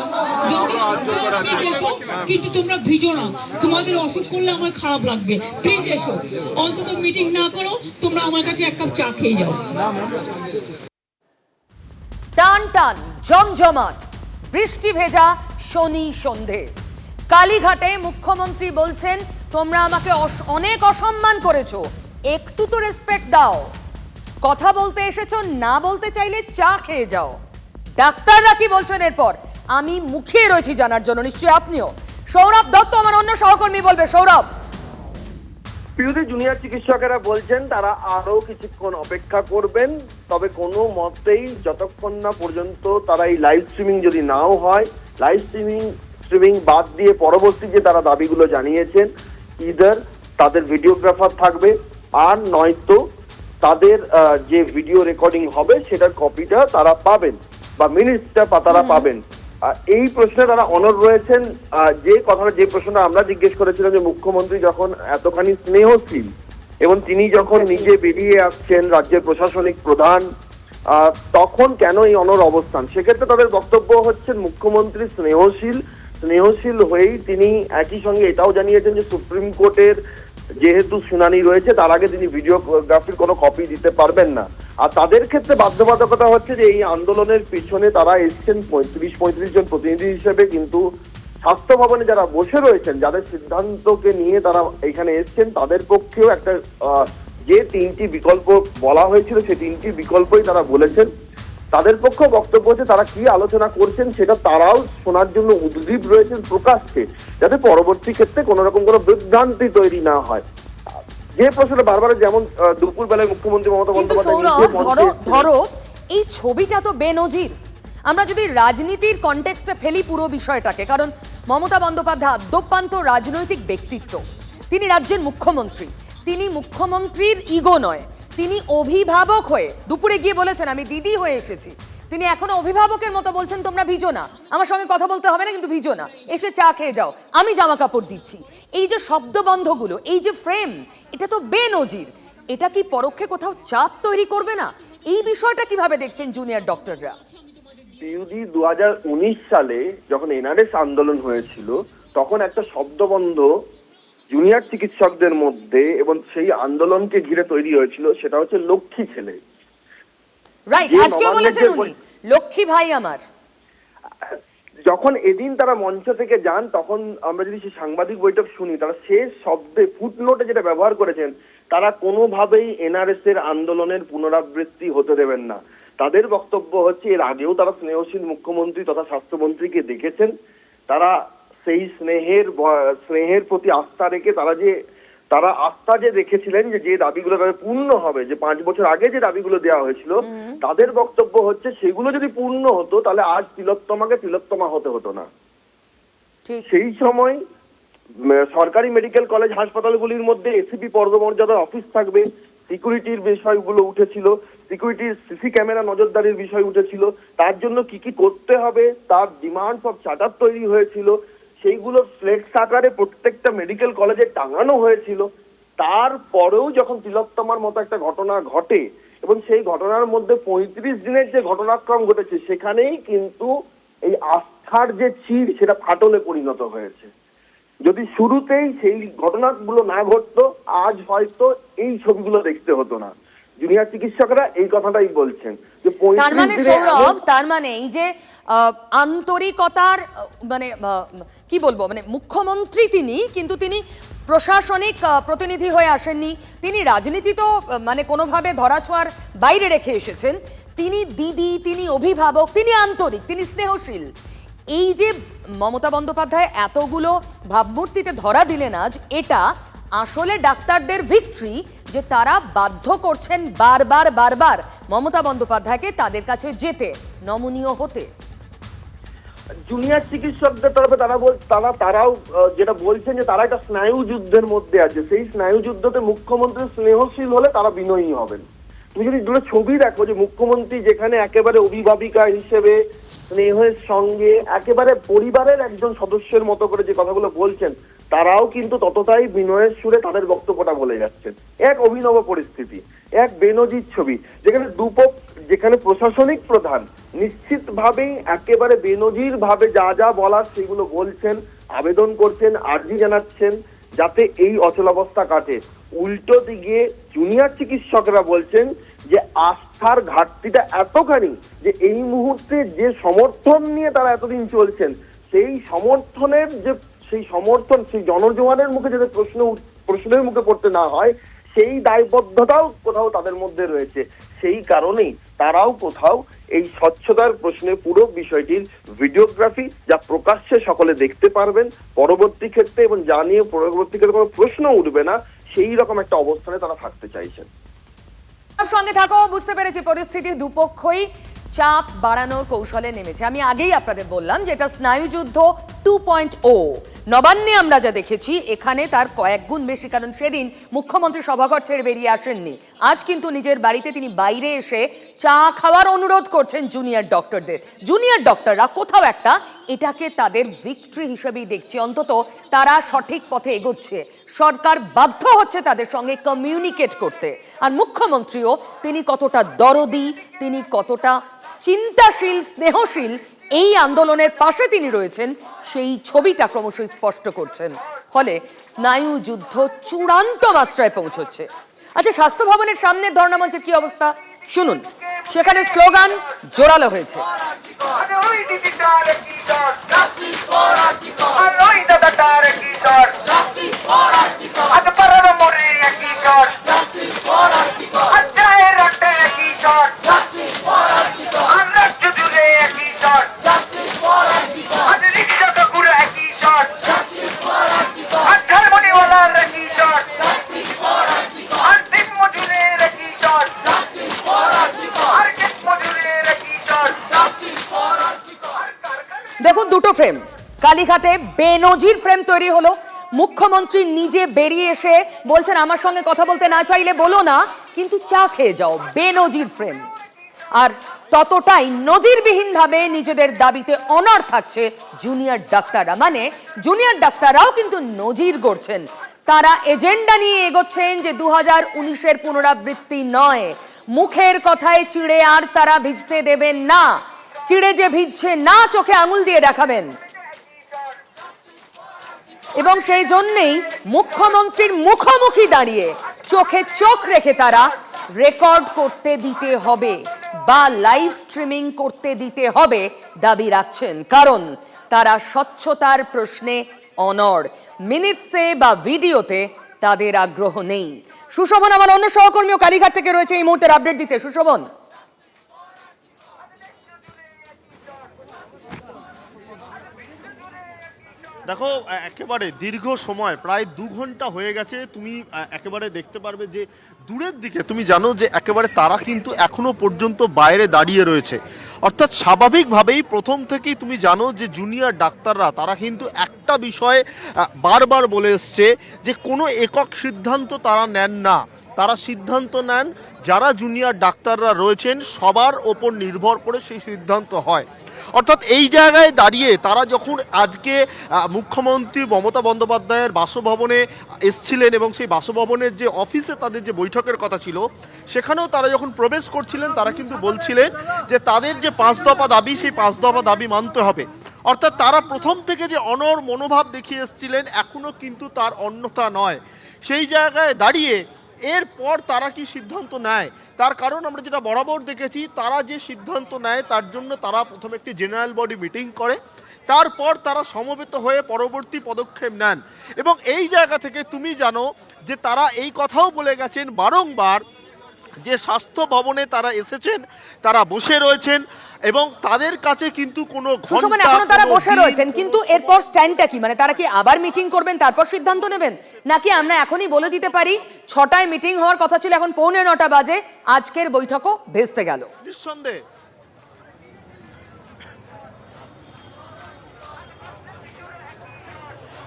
যদি প্লিজ এসো, কিন্তু তোমরা ভিজো না। তোমাদের অসুখ করলে আমার খারাপ লাগবে, প্লিজ এসো। অন্তত মিটিং না করো, তোমরা আমার কাছে 1 কাপ চা খেয়ে যাও। টান টান জমজমাট বৃষ্টি ভেজা শনি সন্ধে কালীঘাটে মুখ্যমন্ত্রী বলছেন, তোমরা আমাকে অনেক অসম্মান করেছো, একটু তো রেসপেক্ট দাও। কথা বলতে এসেছো, না বলতে চাইলে চা খেয়ে যাও। ডাক্তাররা কি বলছেন এরপর আমি মুখিয়ে রয়েছি জানার জন্য, নিশ্চয়ই আপনিও। সৌরভ দত্ত আমার অন্য সহকর্মী বলবে। সৌরভ, প্রিয়দের জুনিয়র চিকিৎসকেরা বলছেন তারা আরো কিছুক্ষণ অপেক্ষা করবেন, তবে কোনো মতেই যতক্ষণ না পর্যন্ত তারা এই লাইভ স্ট্রিমিং যদি নাও হয়, লাইভ স্ট্রিমিং বাদ দিয়ে পরবর্তী যে তারা দাবিগুলো জানিয়েছেন, ইদার তাদের ভিডিওগ্রাফার থাকবে, আর নয়তো তাদের যে ভিডিও রেকর্ডিং হবে সেটার কপিটা তারা পাবেন বা মিনিটসটা তারা পাবেন। এই প্রশ্নে তারা অনড় রয়েছেন। যে প্রশ্নটা আমরা জিজ্ঞেস করেছিলাম যে মুখ্যমন্ত্রী যখন এতখানি স্নেহশীল এবং তিনি যখন নিজে বেরিয়ে আসছেন রাজ্যের প্রশাসনিক প্রধান, তখন কেন এই অনড় অবস্থান, সেক্ষেত্রে তাদের বক্তব্য হচ্ছে মুখ্যমন্ত্রী স্নেহশীল হয়েই তিনি একই সঙ্গে এটাও জানিয়েছেন যে সুপ্রিম কোর্টের যেহেতু শুনানি রয়েছে তার আগে তিনি ভিডিওগ্রাফির কোনো কপি দিতে পারবেন না। আর তাদের ক্ষেত্রে বাধ্যবাধকতা হচ্ছে যে এই আন্দোলনের পিছনে তারা এসছেন 35 জন প্রতিনিধি হিসেবে, কিন্তু স্বাস্থ্য ভবনে যারা বসে রয়েছেন, যাদের সিদ্ধান্তকে নিয়ে তারা এখানে এসছেন, তাদের পক্ষেও একটা যে 3টি বিকল্প বলা হয়েছিল সেই 3টি বিকল্পই তারা বলেছেন। তাদের পক্ষ বক্তব্য হচ্ছে তারা কি আলোচনা করছেন সেটা তারাও শোনার জন্য উদ্গ্রীব রয়েছেন প্রকাশ্যে, যাতে পরবর্তী ক্ষেত্রে কোনো রকম কোনো বিভ্রান্তি তৈরি না হয়। যে প্রশ্নটা বারবার, যেমন দুপুর বেলায় মুখ্যমন্ত্রী মমতা বন্দ্যোপাধ্যায়, ধরো এই ছবিটা তো বেনজির। আমরা যদি রাজনীতির কনটেক্সটে ফেলি পুরো বিষয়টাকে, কারণ মমতা বন্দ্যোপাধ্যায় আদ্যোপান্ত রাজনৈতিক ব্যক্তিত্ব, তিনি রাজ্যের মুখ্যমন্ত্রী, তিনি মুখ্যমন্ত্রীর ইগো নয়, তিনি অভিভাবক হয়ে দুপুরে গিয়ে বলেছেন আমি দিদি হয়ে এসেছি, তিনি এখনো অভিভাবকের মতো বলছেন তোমরা ভিজো না, আমার সঙ্গে কথা বলতে হবে না, কিন্তু ভিজো না, এসে চা খেয়ে যাও, আমি জামা কাপড় দিচ্ছি। এই যে শব্দবন্ধগুলো, এই যে ফ্রেম, এটা তো বেনজির। এটা কি পরোক্ষে কোথাও চাপ তৈরি করবে না? এই বিষয়টা কিভাবে দেখছেন জুনিয়র ডক্টররা? পিউডি 2019 সালে যখন এনআরএস আন্দোলন হয়েছিল, তখন একটা শব্দবন্ধ জুনিয়র চিকিৎসকদের মধ্যে এবং সেই আন্দোলনকে ঘিরে তৈরি হয়েছিল, সেটা হচ্ছে লক্ষ্মী ছেলে। রাইট, যে আজকেও বলেছেন উনি, লক্ষ্মী ভাই আমার। যখন এদিন তারা মঞ্চ থেকে যান, তখন আমরা যদি সেই সাংবাদিক বৈঠক শুনি, তারা শেষ শব্দে ফুটনোটে যেটা ব্যবহার করেছেন, তারা কোনোভাবেই এনআরএস এর আন্দোলনের পুনরাবৃত্তি হতে দেবেন না। তাদের বক্তব্য হচ্ছে, এর আগেও তারা স্নেহশীল মুখ্যমন্ত্রী তথা স্বাস্থ্যমন্ত্রীকে দেখেছেন, তারা সেই স্নেহের প্রতি আস্থা রেখে তারা আস্থা যে রেখেছিলেন যে দাবিগুলো তাদের পূর্ণ হবে, যে 5 বছর আগে যে দাবিগুলো দেওয়া হয়েছিল, তাদের বক্তব্য হচ্ছে সেগুলো যদি পূর্ণ হতো তাহলে আজ তিলোত্তমাকে তিলোত্তমা হতে হতো না। সেই সময় সরকারি মেডিকেল কলেজ হাসপাতালগুলির মধ্যে এসিপি পদমর্যাদার অফিস থাকবে, সিকিউরিটির বিষয়গুলো উঠেছিল, সিকিউরিটির সিসি ক্যামেরা নজরদারির বিষয় উঠেছিল, তার জন্য কি কি করতে হবে তার ডিমান্ড সব চার্টার তৈরি হয়েছিল, সেইগুলো ফ্লেক্স আকারে প্রত্যেকটা মেডিকেল কলেজে টাঙানো হয়েছিল। তারপরেও যখন তিলোত্তমার মতো একটা ঘটনা ঘটে এবং সেই ঘটনার মধ্যে 35 দিনের যে ঘটনাক্রম ঘটেছে, সেখানেই কিন্তু এই আস্থার যে চিড় সেটা ফাটলে পরিণত হয়েছে। যদি শুরুতেই সেই ঘটনাগুলো না ঘটতো, আজ হয়তো এই ছবিগুলো দেখতে হতো না। জুনিয়র চিকিৎসকরা এই কথাটাই বলছেন যে তার মানে সৌরভ, তার মানে এই যে আন্তরিকতার মানে কি বলবো, মানে মুখ্যমন্ত্রী তিনি, কিন্তু তিনি প্রশাসনিক প্রতিনিধি হয়ে আসেননি, তিনি রাজনীতি তো মানে কোনোভাবে ধরাছোঁয়ার বাইরে রেখে এসেছেন। তিনি দিদি, তিনি অভিভাবক, তিনি আন্তরিক, তিনি স্নেহশীল। এই যে মমতা বন্দ্যোপাধ্যায় এতগুলো ভাবমূর্তিতে ধরা দিলেন আজ, এটা আসলে ডাক্তারদের ভিক্টরি, যে তারা বাধ্য করছেন বারবার বারবার মমতা বন্দ্যোপাধ্যায়কে তাদের কাছে যেতে, নমনীয় হতে। জুনিয়র চিকিৎসকদের তরফে তারাও যেটা বলছেন যে তারা একটা স্নায়ু যুদ্ধের মধ্যে আছে। সেই স্নায়ু যুদ্ধতে মুখ্যমন্ত্রী স্নেহশীল হলে তারা বিনয়ী হবেন। তুমি যদি দুটো ছবি দেখো, যে মুখ্যমন্ত্রী যেখানে একেবারে অভিভাবিকা হিসেবে স্নেহের সঙ্গে একেবারে পরিবারের একজন সদস্যের মতো করে যে কথাগুলো বলছেন, তারাও কিন্তু ততটাই বিনয়ের সুরে তাদের বক্তব্যটা বলে যাচ্ছেন। এক অভিনব পরিস্থিতি, এক বেনজির ছবি, যেখানে প্রশাসনিক প্রধান নিশ্চিতভাবেই একেবারে বেনজির ভাবে যা বলার সেগুলো বলছেন, আবেদন করছেন, আর্জি জানাচ্ছেন যাতে এই অচলাবস্থা কাটে। উল্টো দিকে জুনিয়র চিকিৎসকরা বলছেন যে আস্থার ঘাটতিটা এতখানি যে এই মুহূর্তে যে সমর্থন নিয়ে তারা এতদিন চলছেন, সেই সমর্থন সেই জনজোয়ারের মুখে যাতে প্রশ্নের মুখে পড়তে না হয়, সেই দায়বদ্ধতাও কোথাও তাদের মধ্যে রয়েছে। সেই কারণেই তারাও কোথাও এই স্বচ্ছতার প্রশ্নে পুরো বিষয়টির ভিডিওগ্রাফি, যা প্রকাশ্যে সকলে দেখতে পারবেন পরবর্তী ক্ষেত্রে, এবং যা নিয়ে পরবর্তী ক্ষেত্রে কোনো প্রশ্ন উঠবে না, সেই রকম একটা অবস্থানে তারা থাকতে চাইছেন। সঙ্গে থাকো, বুঝতে পেরেছি পরিস্থিতি দুপক্ষই চাপ বাড়ানোর কৌশলে নেমেছে। আমি আগেই আপনাদের বললাম যে এটা স্নায়ুযুদ্ধ 2.0। নবান্নে আমরা যা দেখেছি, এখানে তার কয়েক গুণ বেশি, কারণ সেদিন মুখ্যমন্ত্রী সভাঘর ছেড়ে বেরিয়ে আসেননি। আজ কিন্তু নিজের বাড়িতে তিনি বাইরে এসে চা খাওয়ার অনুরোধ করছেন জুনিয়র ডক্টরদের। জুনিয়র ডক্টররা কোথাও একটা এটাকে তাদের ভিক্টরি হিসেবেই দেখছে, অন্তত তারা সঠিক পথে এগোচ্ছে, সরকার বাধ্য হচ্ছে তাদের সঙ্গে কমিউনিকেট করতে। আর মুখ্যমন্ত্রীও তিনি কতটা দরদি, তিনি কতটা চিন্তাশীল, স্নেহশীল, এই আন্দোলনের পাশে তিনি রয়েছেন, সেই ছবিটা ক্রমশই স্পষ্ট করছেন। ফলে স্নায়ু যুদ্ধ চূড়ান্ত মাত্রায় পৌঁছচ্ছে। আচ্ছা, স্বাস্থ্য ভবনের সামনের ধর্ণা মঞ্চের কি অবস্থা শুনুন। সেখানে স্লোগান জোরালো হয়েছে। দেখুন, দুটো ফ্রেম কালীঘাটে বেনজির ফ্রেম তৈরি হলো। মুখ্যমন্ত্রী নিজে বেরিয়ে এসে বলছেন আমার সঙ্গে কথা বলতে না চাইলে বলো না, কিন্তু চা খেয়ে যাও, বেনজির ফ্রেম। আর ততটাই নজিরবিহীনভাবে নিজেদের দাবিতে অনড় থাকছে জুনিয়র ডাক্তাররা। মানে জুনিয়র ডাক্তাররাও কিন্তু নজির গড়ছেন, তারা এজেন্ডা নিয়ে এগোচ্ছেন যে 2019-এর পুনরাবৃত্তি নয়। মুখের কথায় চিড়ে আর তারা ভিজতে দেবেন না, চিড়ে যে ভিজছে না চোখে আঙুল দিয়ে দেখাবেন। এবং সেই জন্যেই মুখ্যমন্ত্রীর মুখোমুখি দাঁড়িয়ে চোখে চোখ রেখে তারা রেকর্ড করতে দিতে হবে বা লাইভ স্ট্রিমিং করতে দিতে হবে দাবি রাখছেন, কারণ তারা স্বচ্ছতার প্রশ্নে অনড়। মিনিটসে বা ভিডিওতে তাদের আগ্রহ নেই। সুশোভন আমার অন্য সহকর্মীও কালীঘাট থেকে রয়েছে এই মুহূর্তের আপডেট দিতে। সুশোভন, দেখো, একেবারে দীর্ঘ সময় প্রায় 2 ঘন্টা হয়ে গেছে। তুমি একেবারে দেখতে পারবে যে দূরের দিকে তুমি জানো যে একেবারে তারা কিন্তু এখনো পর্যন্ত বাইরে দাঁড়িয়ে রয়েছে। অর্থাৎ স্বাভাবিকভাবেই প্রথম থেকেই তুমি জানো যে জুনিয়র ডাক্তাররা তারা কিন্তু একটা বিষয়ে বারবার বলে এসছে যে কোনো একক সিদ্ধান্ত তারা নেন না, তারা সিদ্ধান্ত নেন যারা জুনিয়র ডাক্তাররা রয়েছেন সবার ওপর নির্ভর করে সেই সিদ্ধান্ত হয়। অর্থাৎ এই জায়গায় দাঁড়িয়ে তারা যখন আজকে মুখ্যমন্ত্রী মমতা বন্দ্যোপাধ্যায়ের বাসভবনে এসছিলেন এবং সেই বাসভবনের যে অফিসে তাদের যে বৈঠকের কথা ছিল সেখানেও তারা যখন প্রবেশ করছিলেন তারা কিন্তু বলছিলেন যে তাদের যে 5 দফা দাবি সেই 5 দফা দাবি মানতে হবে। অর্থাৎ তারা প্রথম থেকে যে অনড় মনোভাব দেখিয়ে এসছিলেন এখনও কিন্তু তার অন্যথা নয়। সেই জায়গায় দাঁড়িয়ে এরপর তারা কি সিদ্ধান্ত নেয়, তার কারণ আমরা যেটা বরাবর দেখেছি, তারা যে সিদ্ধান্ত নেয় তার জন্য তারা প্রথমে একটি জেনারেল বডি মিটিং করে, তারপর তারা সমবেত হয়ে পরবর্তী পদক্ষেপ নেন। এবং এই জায়গা থেকে তুমি জানো যে তারা এই কথাও বলে গেছেন বারংবার যে স্বাস্থ্য ভবনে তারা এসেছেন, তারা বসে রয়েছেন এবং তাদের কাছে কিন্তু কোনো সুশোভন এখনো তারা বসে রয়েছেন, কিন্তু এরপর স্ট্যান্ডটা কি? মানে তারা কি আবার মিটিং করবেন তারপর সিদ্ধান্ত নেবেন, নাকি আমরা এখনই বলে দিতে পারি 6টায় মিটিং হওয়ার কথা ছিল, এখন 9:45 বাজে, আজকের বৈঠকও ভেস্তে গেল? নিঃসন্দেহে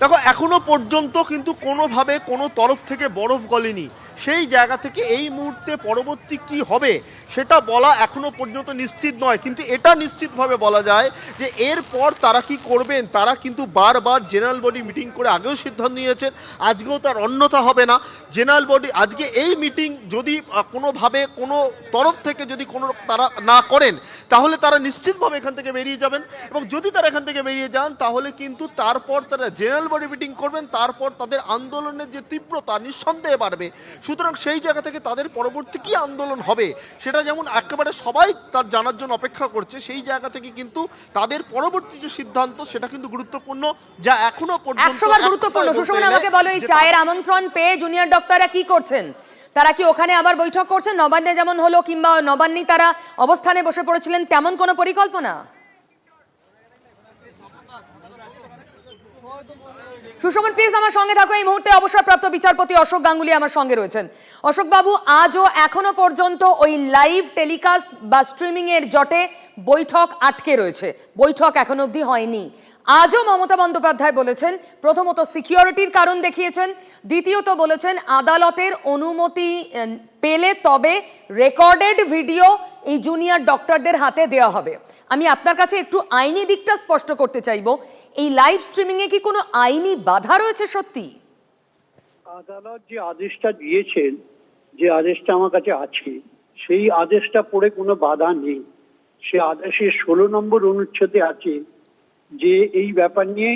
দেখো এখনো পর্যন্ত কিন্তু কোনোভাবে কোনো তরফ থেকে বরফ গলেনি। সেই জায়গা থেকে এই মুহূর্তে পরবর্তী কি হবে সেটা বলা এখনো পর্যন্ত নিশ্চিত নয়, কিন্তু এটা নিশ্চিতভাবে বলা যায় যে এরপর তারা কি করবেন। তারা কিন্তু বারবার জেনারেল বডি মিটিং করে আগেও সিদ্ধান্ত নিয়েছেন, আজকেও তার অন্যথা হবে না। জেনারেল বডি আজকে এই মিটিং যদি কোনোভাবে কোনো তরফ থেকে যদি কোনো তারা না করেন তাহলে তারা নিশ্চিতভাবে এখান থেকে বেরিয়ে যাবেন, এবং যদি তারা এখান থেকে বেরিয়ে যান তাহলে কিন্তু তারপর তারা জেনারেল বডি মিটিং করবেন, তারপর তাদের আন্দোলনের যে তীব্রতা নিঃসন্দেহে বাড়বে। সুতরাং সেই জায়গা থেকে তাদের পরবর্তী কি আন্দোলন হবে সেটা যেমন একেবারে সবাই তার জানার জন্য অপেক্ষা করছে, সেই জায়গা থেকে কিন্তু তাদের পরবর্তী যে সিদ্ধান্ত সেটা কিন্তু গুরুত্বপূর্ণ, যা এখনো পর্যন্ত 100 বার গুরুত্বপূর্ণ। সুশোভন আমাকে বলো, এই চায়ের আমন্ত্রণ পেয়ে জুনিয়র ডাক্তাররা কি করছেন? তারা কি ওখানে আবার বৈঠক করছেন নবান্নে যেমন হলো, কিংবা নবান্নে তারা অবস্থানে বসে পড়েছিলেন, তেমন কোনো পরিকল্পনা? সুশোভন প্লিজ আমার সঙ্গে থাকো। এই মুহূর্তে অবসরপ্রাপ্ত বিচারপতি অশোক গাঙ্গুলি আমার সঙ্গে রয়েছেন। অশোক বাবু, আজও এখনো পর্যন্ত ওই লাইভ টেলিকাস্ট বা স্ট্রিমিং এর জটে বৈঠক আটকে রয়েছে, বৈঠক এখনো অবধি হয়নি। আজও মমতা বন্দ্যোপাধ্যায় বলেছেন, প্রথমত সিকিউরিটির কারণ দেখিয়েছেন, দ্বিতীয়ত বলেছেন আদালতের অনুমতি পেলে তবে রেকর্ডেড ভিডিও এই জুনিয়র ডক্টরদের হাতে দেওয়া হবে। আমি আপনার কাছে একটু আইনি দিকটা স্পষ্ট করতে চাইবো, এই লাইভ স্ট্রিমিং এ কি কোনো আইনি বাধা রয়েছে? সত্যি আদালত যে আদেশটা দিয়েছেন, যে আদেশটা আমার কাছে আছে, সেই আদেশটা পড়ে কোনো বাধা নেই। সে আদেশের 16 নম্বর অনুচ্ছেদে আছে যে এই ব্যাপার নিয়ে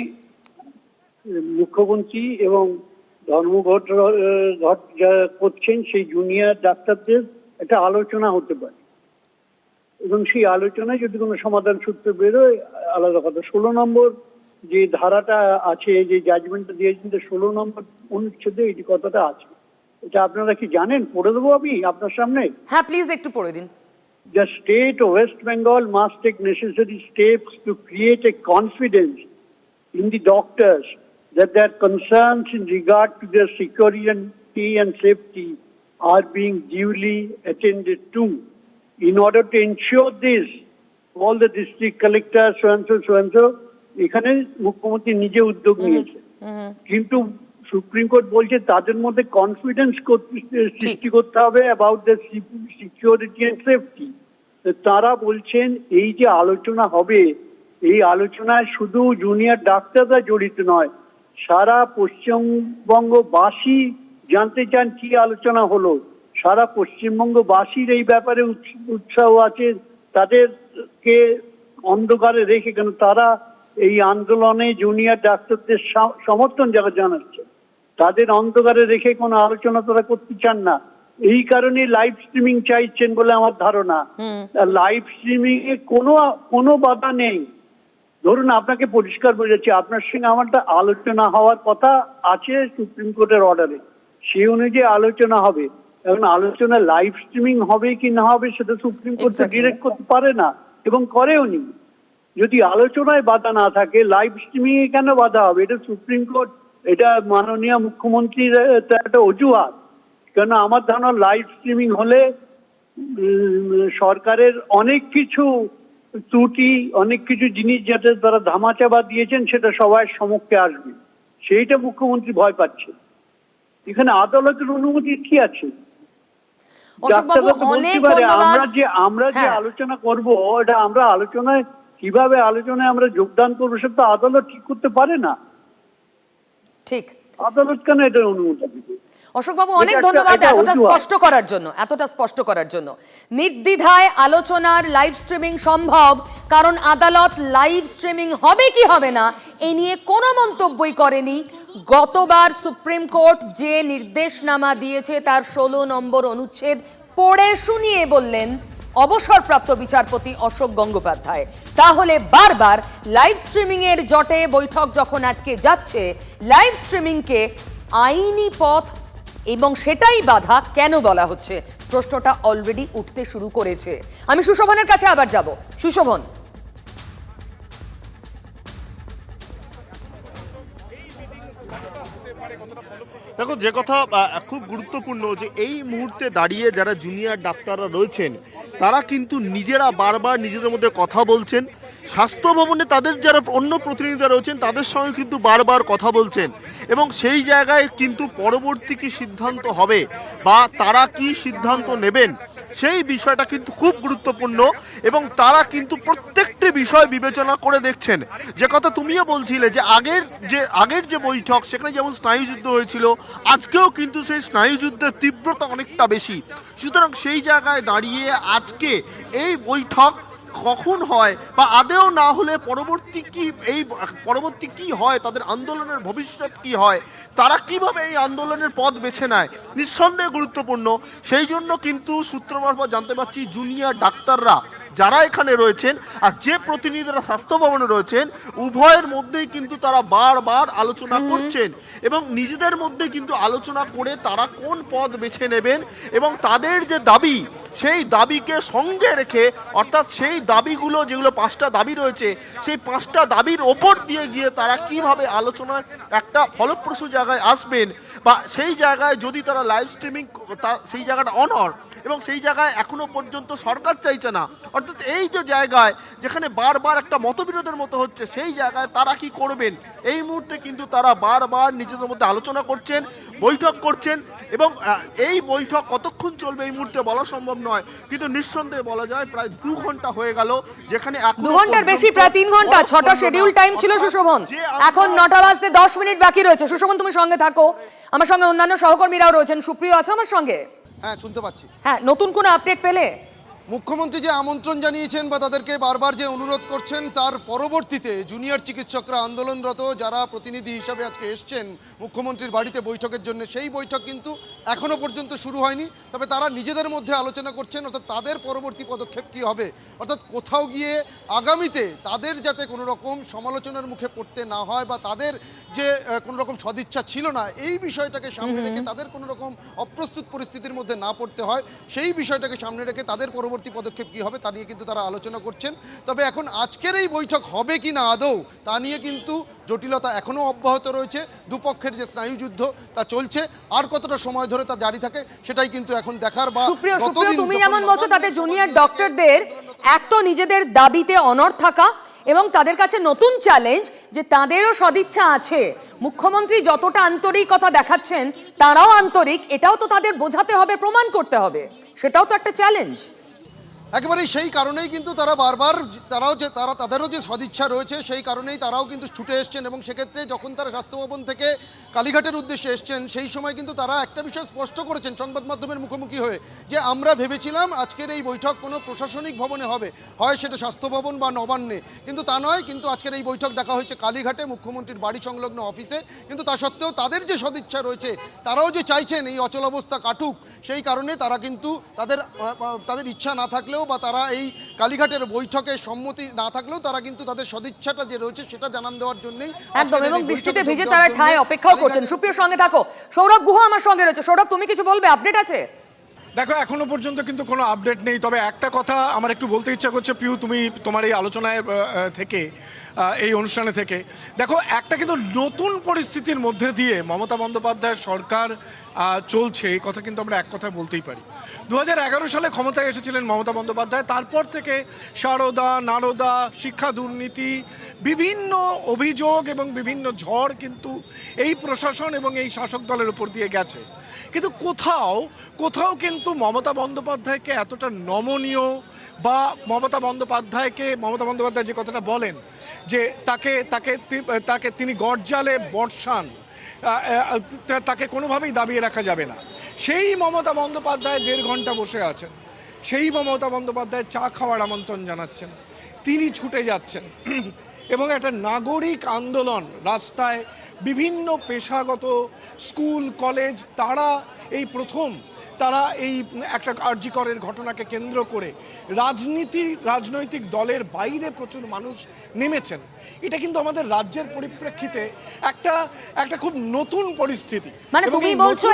মুখ্যমন্ত্রী এবং ধর্মঘট যারা করছেন সেই জুনিয়র ডাক্তারদের একটা আলোচনা হতে পারে, এবং সেই আলোচনায় যদি কোনো সমাধান সূত্র বেরোয় আলাদা কথা। 16 নম্বর যে ধারাটা আছে, যে জাজমেন্টটা দিয়েছেন, 16 নম্বর অনুচ্ছেদে এই কথাটা আছে। এটা আপনারা কি জানেন? পড়ে দেবো আমি আপনার সামনে? হ্যাঁ প্লিজ একটু পড়ে দিন। The state of West Bengal must take necessary steps to create a confidence in the doctors that their concerns in regard to their security and safety are being duly attended to. In order to ensure this, all the district collectors, so and so, এখানে মুখ্যমন্ত্রী নিজে উদ্যোগ নিয়েছে, কিন্তু supreme court বলছে তাদের মধ্যে confidence সৃষ্টি করতে হবে about the security and safety. তারা বলছেন এই যে আলোচনা হবে, এই আলোচনায় শুধু জুনিয়র ডাক্তাররা জড়িত নয়, সারা পশ্চিমবঙ্গবাসী জানতে চান কি আলোচনা হলো। সারা পশ্চিমবঙ্গবাসীর এই ব্যাপারে উৎসাহ আছে, তাদেরকে অন্ধকারে রেখে কেন তারা এই আন্দোলনে জুনিয়র ডাক্তারদের সমর্থন জানাচ্ছে, তাদের অন্ধকারে রেখে কোনো আলোচনা তারা করতে চান না। এই কারণে লাইভ স্ট্রিমিং চাইছেন বলে আমার ধারণা। লাইভ স্ট্রিমিং এ কোনো বাধা নেই। ধরুন আপনাকে পরিষ্কার বোঝাচ্ছি, আপনার সঙ্গে আমার একটা আলোচনা হওয়ার কথা আছে সুপ্রিম কোর্টের অর্ডারে, সেই অনুযায়ী আলোচনা হবে। এখন আলোচনা লাইভ স্ট্রিমিং হবে কি না হবে সেটা সুপ্রিম কোর্ট ডিরেক্ট করতে পারে না এবং করেও নি। যদি আলোচনায় বাধা না থাকে লাইভ স্ট্রিমিং এ কেন বাধা হবে? এটা সুপ্রিম কোর্ট, এটা মাননীয় মুখ্যমন্ত্রীর একটা অজুহাত। কেন আমার ধারণা লাইভ স্ট্রিমিং হলে সরকারের অনেক কিছু ত্রুটি, অনেক কিছু জিনিস যেটা তারা ধামাচাপা দিয়েছেন সেটা সবার সম্মুখে আসবে, সেইটা মুখ্যমন্ত্রী ভয় পাচ্ছে। এখানে আদালতের অনুমতি কি আছে? অশোকবাবু, অনেক ধন্যবাদ। আমরা যে আলোচনা করব, এটা আমরা আলোচনায় কিভাবে আলোচনায় আমরা যোগদান করবো সেটা আদালত ঠিক করতে পারে না। ঠিক, আদালত কেন এটা অনুমতি দিবে? অশোকবাবু অনেক ধন্যবাদ এতটা স্পষ্ট করার জন্য। নির্দ্বিধায় আলোচনার লাইভ স্ট্রিমিং সম্ভব, কারণ আদালত লাইভ স্ট্রিমিং হবে কি হবে না এ নিয়ে কোনো মন্তব্যই করেনি। গতবার সুপ্রিম কোর্ট যে নির্দেশনামা দিয়েছে তার 16 নম্বর অনুচ্ছেদ পড়ে শুনিয়ে বললেন অবসরপ্রাপ্ত বিচারপতি অশোক গঙ্গোপাধ্যায়। তাহলে বারবার লাইভ স্ট্রিমিং এর জটে বৈঠক যখন আটকে যাচ্ছে, লাইভ স্ট্রিমিংকে আইনি পথ এবং সেটাই বাধা কেন বলা হচ্ছে, প্রশ্নটা অলরেডি উঠতে শুরু করেছে। আমি সুশোভনের কাছে আবার যাব। সুশোভন, দেখো, যে কথা খুব গুরুত্বপূর্ণ যে এই মুহূর্তে দাঁড়িয়ে যারা জুনিয়র ডাক্তাররা রয়েছেন তারা কিন্তু নিজেরা বারবার নিজেদের মধ্যে কথা বলছেন। স্বাস্থ্য ভবনে তাদের যারা অন্য প্রতিনিধিরা রয়েছেন তাদের সঙ্গে কিন্তু বারবার কথা বলছেন এবং সেই জায়গায় কিন্তু পরবর্তী কি সিদ্ধান্ত হবে বা তারা কি সিদ্ধান্ত নেবেন সেই বিষয়টা কিন্তু খুব গুরুত্বপূর্ণ এবং তারা কিন্তু প্রত্যেকটি বিষয় বিবেচনা করে দেখছেন। যে কথা তুমিও বলছিলে যে আগের যে বৈঠক সেখানে যেমন স্নায়ুযুদ্ধ হয়েছিল, আজকেও কিন্তু সেই স্নায়ুযুদ্ধের তীব্রতা অনেকটা বেশি। সুতরাং সেই জায়গায় দাঁড়িয়ে আজকে এই বৈঠক কখন হয় বা আদেও না হলে পরবর্তী কি হয়, তাদের আন্দোলনের ভবিষ্যৎ কি হয়, তারা কিভাবে এই আন্দোলনের পথ বেছে নেয়, নিঃসন্দেহে গুরুত্বপূর্ণ। সেই জন্য কিন্তু সূত্র মারফত জানতে পারছি জুনিয়র ডাক্তাররা যারা এখানে রয়েছেন আর যে প্রতিনিধিরা স্বাস্থ্য ভবনে রয়েছেন উভয়ের মধ্যেই কিন্তু তারা বারবার আলোচনা করছেন এবং নিজেদের মধ্যে কিন্তু আলোচনা করে তারা কোন পথ বেছে নেবেন এবং তাদের যে দাবি সেই দাবিকে সঙ্গে রেখে, অর্থাৎ সেই দাবিগুলো যেগুলো 5টা দাবি রয়েছে সেই 5টা দাবির ওপর দিয়ে গিয়ে তারা কিভাবে আলোচনায় একটা ফলপ্রসূ জায়গায় আসবেন বা সেই জায়গায় যদি তারা লাইভ স্ট্রিমিং সেই জায়গাটা অনর এবং সেই জায়গায় এখনো পর্যন্ত সরকার চাইছে না, অর্থাৎ এই যে জায়গায় যেখানে বারবার একটা মতবিরোধের মতো হচ্ছে সেই জায়গায় তারা কি করবেন এই মুহূর্তে কিন্তু তারা বারবার নিজেদের মধ্যে আলোচনা করছেন, বৈঠক করছেন এবং এই বৈঠক কতক্ষণ চলবে এই মুহূর্তে বলা সম্ভব নয়, কিন্তু নিঃসন্দেহে বলা যায় প্রায় 2 ঘন্টা হয়ে গেল, যেখানে 2 ঘন্টার বেশি, প্রায় 3 ঘন্টা। 6টা শিডিউল টাইম ছিল সুশোভন, এখন 9টা বাজতে 10 মিনিট বাকি রয়েছে। সুশোভন তুমি সঙ্গে থাকো, আমার সঙ্গে অন্যান্য সহকর্মীরাও রয়েছেন। সুপ্রিয় আছে আমার সঙ্গে? হ্যাঁ, শুনতে পাচ্ছি। হ্যাঁ, নতুন কোনো আপডেট পেলে? মুখ্যমন্ত্রী যে আমন্ত্রণ জানিয়েছেন বা তাদেরকে বারবার যে অনুরোধ করছেন তার পরবর্তীতে জুনিয়র চিকিৎসকরা আন্দোলনরত যারা প্রতিনিধি হিসাবে আজকে এসছেন মুখ্যমন্ত্রীর বাড়িতে বৈঠকের জন্য, সেই বৈঠক কিন্তু এখনো পর্যন্ত শুরু হয়নি। তবে তারা নিজেদের মধ্যে আলোচনা করছেন, অর্থাৎ তাদের পরবর্তী পদক্ষেপ কী হবে, অর্থাৎ কোথাও গিয়ে আগামীতে তাদের যাতে কোনো রকম সমালোচনার মুখে পড়তে না হয় বা তাদের যে কোনো রকম সদিচ্ছা ছিল না এই বিষয়টাকে সামনে রেখে তাদের কোনো রকম অপ্রস্তুত পরিস্থিতির মধ্যে না পড়তে হয়, সেই বিষয়টাকে সামনে রেখে তাদের পরবর্তী পদক্ষেপ কী হবে তা নিয়ে কিন্তু তারা আলোচনা করছেন। তবে এখন আজকের এই বৈঠক হবে কি না আদৌ তা নিয়ে কিন্তু জটিলতা এখনও অব্যাহত রয়েছে। দুপক্ষের যে স্নায়ুযুদ্ধ তা চলছে, আর কতটা সময় ধরে তা জারি থাকে সেটাই কিন্তু এখন দেখার। বা সুপ্রিয়, তুমি যেমন বলছো তাতে জুনিয়র ডক্টরদের এক তো নিজেদের দাবিতে অনড় থাকা এবং তাদের কাছে নতুন চ্যালেঞ্জ যে তাদেরও সদিচ্ছা আছে, মুখ্যমন্ত্রী যতটা আন্তরিকতা দেখাচ্ছেন তারাও আন্তরিক, এটাও তো তাদের বোঝাতে হবে, প্রমাণ করতে হবে, সেটাও তো একটা চ্যালেঞ্জ। একেবারেই সেই কারণেই কিন্তু তারা তাদেরও যে সদিচ্ছা রয়েছে সেই কারণেই তারাও কিন্তু ছুটে এসছেন, এবং সেক্ষেত্রে যখন তারা স্বাস্থ্য ভবন থেকে কালীঘাটের উদ্দেশ্যে এসছেন সেই সময় কিন্তু তারা একটা বিষয় স্পষ্ট করেছেন সংবাদ মাধ্যমের মুখোমুখি হয়ে, যে আমরা ভেবেছিলাম আজকের এই বৈঠক কোনো প্রশাসনিক ভবনে হবে, হয় সেটা স্বাস্থ্য ভবন বা নবান্নে, কিন্তু তা নয়। কিন্তু আজকের এই বৈঠক ডাকা হয়েছে কালীঘাটে মুখ্যমন্ত্রীর বাড়ি সংলগ্ন অফিসে। কিন্তু তা সত্ত্বেও তাদের যে সদিচ্ছা রয়েছে, তারাও যে চাইছেন এই অচলাবস্থা কাটুক, সেই কারণে তারা কিন্তু তাদের ইচ্ছা না থাকলেও বা তারা এই কালীঘাটের বৈঠকে সম্মতি না থাকলেও তারা কিন্তু তাদের সদিচ্ছাটা যে রয়েছে সেটা জানান দেওয়ার জন্যই একদম, এবং বৃষ্টিতে ভিজে তারা ঠায় অপেক্ষাও করছেন। সুপ্রিয় সঙ্গে থাকো, সৌরভ গুহা আমার সঙ্গে রয়েছে। সৌরভ, তুমি কিছু বলবে? আপডেট আছে? দেখো, এখনো পর্যন্ত কিন্তু কোনো আপডেট নেই, তবে একটা কথা আমার একটু বলতে ইচ্ছা করছে পিউ, তুমি তোমার এই আলোচনায় থেকে, এই অনুষ্ঠানে থেকে দেখো, একটা কিন্তু নতুন পরিস্থিতির মধ্যে দিয়ে মমতা বন্দ্যোপাধ্যায়ের সরকার চলছে, এই কথা কিন্তু আমরা এক কথায় বলতেই পারি। 2011 সালে ক্ষমতায় এসেছিলেন মমতা বন্দ্যোপাধ্যায়, তারপর থেকে সারদা, নারদা, শিক্ষা দুর্নীতি, বিভিন্ন অভিযোগ এবং বিভিন্ন ঝড় কিন্তু এই প্রশাসন এবং এই শাসক দলের উপর দিয়ে গেছে। কিন্তু কোথাও কিন্তু মমতা বন্দ্যোপাধ্যায়কে এতটা নমনীয় বা মমতা বন্দ্যোপাধ্যায় যে কথাটা বলেন যে তাকে তিনি গরজালে বর্ষান, তাকে কোনোভাবেই দাবিয়ে রাখা যাবে না, সেই মমতা বন্দ্যোপাধ্যায় 1.5 ঘন্টা বসে আছেন, সেই মমতা বন্দ্যোপাধ্যায় চা খাওয়ার আমন্ত্রণ জানাচ্ছেন, তিনি ছুটে যাচ্ছেন এবং একটা নাগরিক আন্দোলন রাস্তায়, বিভিন্ন পেশাগত স্কুল কলেজ, তারা এই প্রথম এই একটা আরজিকরের ঘটনাকে কেন্দ্র করে রাজনৈতিক দলের বাইরে প্রচুর মানুষ নেমেছেন। এটা কিন্তু আমাদের রাজ্যের পরিপ্রেক্ষিতে একটা খুব নতুন পরিস্থিতি। মানে তুমি বলছো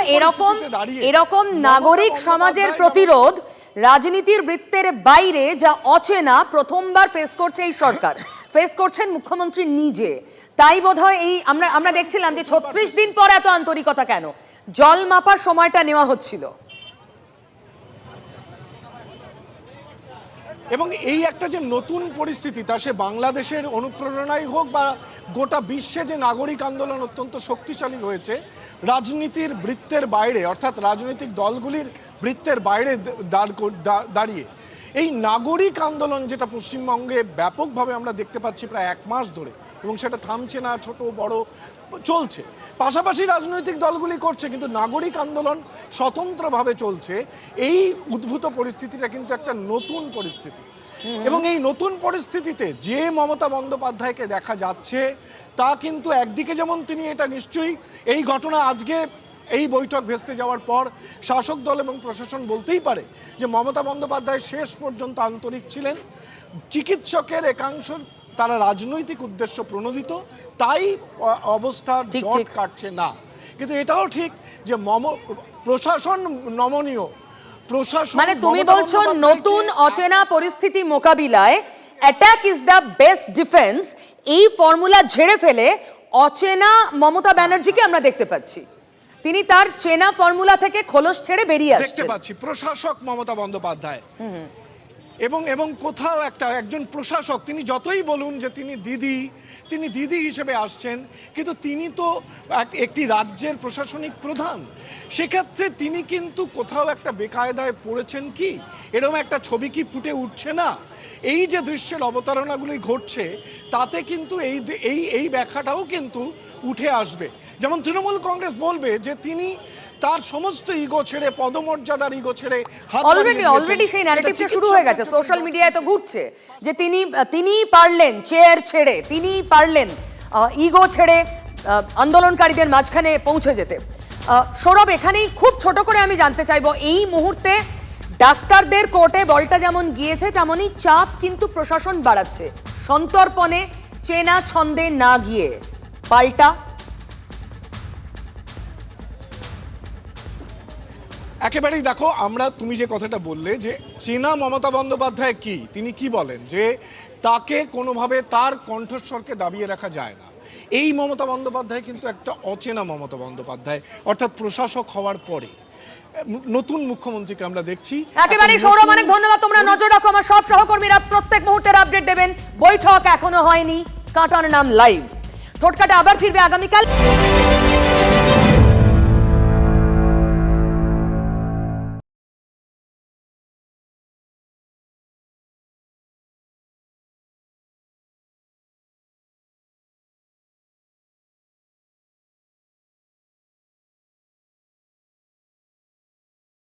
এরকম নাগরিক সমাজের প্রতিরোধ রাজনীতির বৃত্তের বাইরে, যা অচেনা, প্রথমবার ফেস করছে এই সরকার, ফেস করছেন মুখ্যমন্ত্রী নিজে। তাই বোধহয় এই আমরা দেখছিলাম যে 36 দিন পর এত আন্তরিকতা কেন, জল মাপার সময়টা নেওয়া হচ্ছিল। এবং এই একটা যে নতুন পরিস্থিতি, তা সে বাংলাদেশের অনুপ্রেরণাই হোক বা গোটা বিশ্বে যে নাগরিক আন্দোলন অত্যন্ত শক্তিশালী হয়েছে রাজনীতির বৃত্তের বাইরে, অর্থাৎ রাজনৈতিক দলগুলির বৃত্তের বাইরে দাঁড়িয়ে, এই নাগরিক আন্দোলন যেটা পশ্চিমবঙ্গে ব্যাপকভাবে আমরা দেখতে পাচ্ছি প্রায় 1 মাস ধরে, এবং সেটা থামছে না, ছোট বড় চলছে, পাশাপাশি রাজনৈতিক দলগুলি করছে, কিন্তু নাগরিক আন্দোলন স্বতন্ত্রভাবে চলছে। এই উদ্ভূত পরিস্থিতিটা কিন্তু একটা নতুন পরিস্থিতি, এবং এই নতুন পরিস্থিতিতে যে মমতা বন্দ্যোপাধ্যায়কে দেখা যাচ্ছে, তা কিন্তু একদিকে যেমন তিনি এটা নিশ্চয়ই, এই ঘটনা আজকে এই বৈঠক ভেস্তে যাওয়ার পর শাসক দল এবং প্রশাসন বলতেই পারে যে মমতা বন্দ্যোপাধ্যায় শেষ পর্যন্ত আন্তরিক ছিলেন। চিকিৎসকের একাংশ তারা রাজনৈতিক উদ্দেশ্য প্রণোদিত, তাই অবস্থার জট কাটছে না। কিন্তু এটাও ঠিক যে প্রশাসন নমনীয়, প্রশাসন, মানে তুমি বলছো নতুন অচেনা পরিস্থিতি মোকাবিলায় attack is the best defence, এই ফর্মুলা ঝেড়ে ফেলে অচেনা মমতা ব্যানার্জিকে আমরা দেখতে পাচ্ছি, তিনি তার চেনা ফর্মুলা থেকে খোলস ছেড়ে বেরিয়ে আসছেন। দেখতে পাচ্ছি প্রশাসক মমতা বন্দ্যোপাধ্যায়, এবং কোথাও একজন প্রশাসক, তিনি যতই বলুন যে তিনি দিদি হিসেবে আসছেন, কিন্তু তিনি তো একটি রাজ্যের প্রশাসনিক প্রধান, সেক্ষেত্রে তিনি কিন্তু কোথাও একটা বেকায়দায় পড়েছেন কি, এরকম একটা ছবি কি ফুটে উঠছে না? এই যে দৃশ্যের অবতারণাগুলি ঘটছে, তাতে কিন্তু এই ব্যাখ্যাটাও কিন্তু উঠে আসবে। যেমন তৃণমূল কংগ্রেস বলবে যে তিনি তার সমস্ত ইগো ছেড়ে, পদমর্যাদার ইগো ছেড়ে, অলরেডি সেই ন্যারেটিভটা শুরু হয়ে গেছে, সোশ্যাল মিডিয়ায় তো ঘুরছে যে তিনি পারলেন চেয়ার ছেড়ে, তিনি পারলেন ইগো ছেড়ে আন্দোলনকারীদের মাঝখানে পৌঁছে যেতে। সৌরভ, এখানেই খুব ছোট করে আমি জানতে চাইবো, এই মুহূর্তে ডাক্তারদের কোর্টে বলটা যেমন গিয়েছে, তেমনই চাপ কিন্তু প্রশাসন বাড়াচ্ছে, সন্তর্পণে, চেনা ছন্দে না গিয়ে, পাল্টা। একেবারেই দেখো, তুমি যে কথাটা বললে যে চেনা মমতা বন্দ্যোপাধ্যায় কি, তিনি কি বলেন যে তাকে কোনোভাবে তার কণ্ঠস্বরকে দাবিয়ে রাখা যায় না। এই মমতা বন্দ্যোপাধ্যায় কিন্তু একটা অচেনা মমতা বন্দ্যোপাধ্যায়, অর্থাৎ প্রশাসক হওয়ার পরে নতুন মুখ্যমন্ত্রীকে আমরা দেখছি। একেবারে সৌরভ, অনেক ধন্যবাদ। তোমরা নজর রাখো, আমার সব সহকর্মীরা প্রত্যেক মুহূর্তের আপডেট দেবেন। বৈঠক এখনো হয়নি, কাঁটার নাম লাইভ। টোটকাটা আবার ফিরবে আগামীকাল।